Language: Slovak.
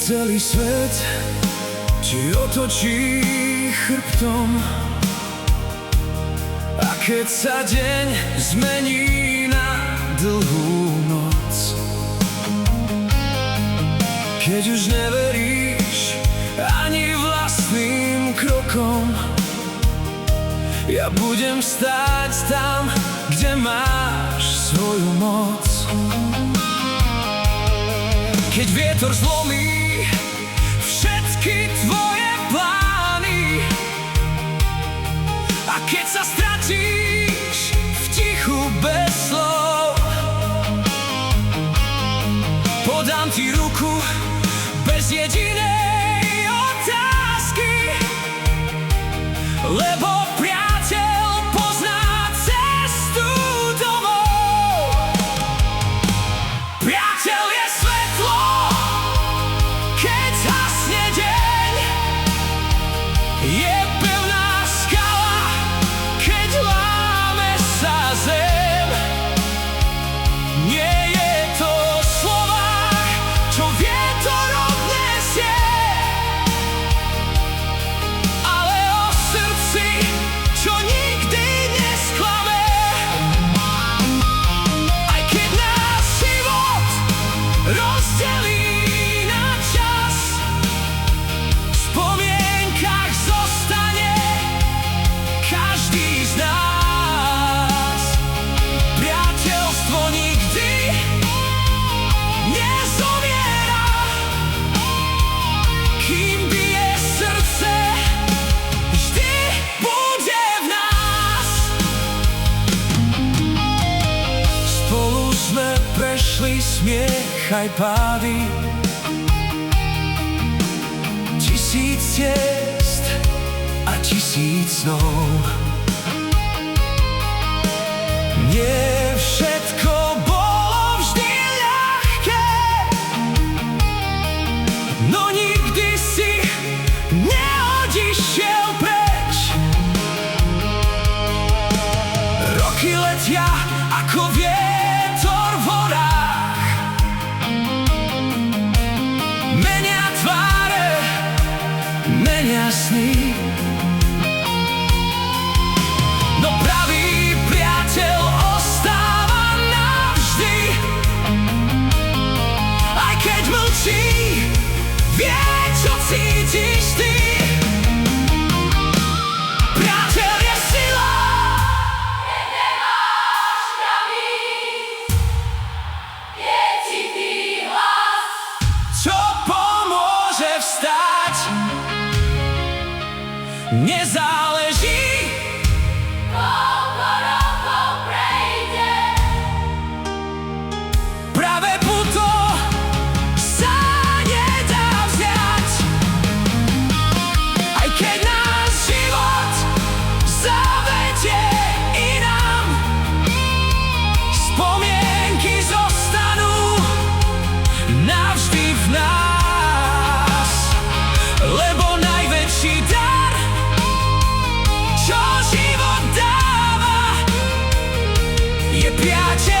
celý svet ti otočí chrbtom, a keď sa deň zmení na dlhú noc, keď už neveríš ani vlastným krokom, ja budem stáť tam, kde máš svoju moc. Keď vietor zlomí všetky tvoje plány, a keď sa stratíš v tichu bez slov, podám ti ruku bez jedinej otázky, lebo priateľ pozná cestu domov. Priateľ je svetlo, keď zhasne deň, je pevná skala, keď láme sa zem. Nie je to o slovách, čo vietor odnesie, ale o srdci, čo nikdy nesklame. Aj keď nás život rozdelí na čas, v spomienkach zostane každý z nás. Priateľstvo nikdy nezomiera, kým bije srdce, vždy bude v nás. Spolu sme prešli smiech aj pády, 1000 ciest a 1000 snov. Nie všetko bolo vždy ľahké, no nikdy si neodišiel preč. Roky letia ako vietor v horách, menia tváre, menia sny, no pravý priateľ ostáva navždy. Aj keď mlčí, vie, čo cítiš ty. Priateľ je sila, keď nemáš kam ísť, je citý hlas, čo pomôže vstať. Nezáleží, koľko rokov prejde, práve puto sa nedá vziať. Aj keď nás život zavedie inám, spomienky zostanú navždy v nás. Lebo najväčší dar, čo život dáva, je priateľ.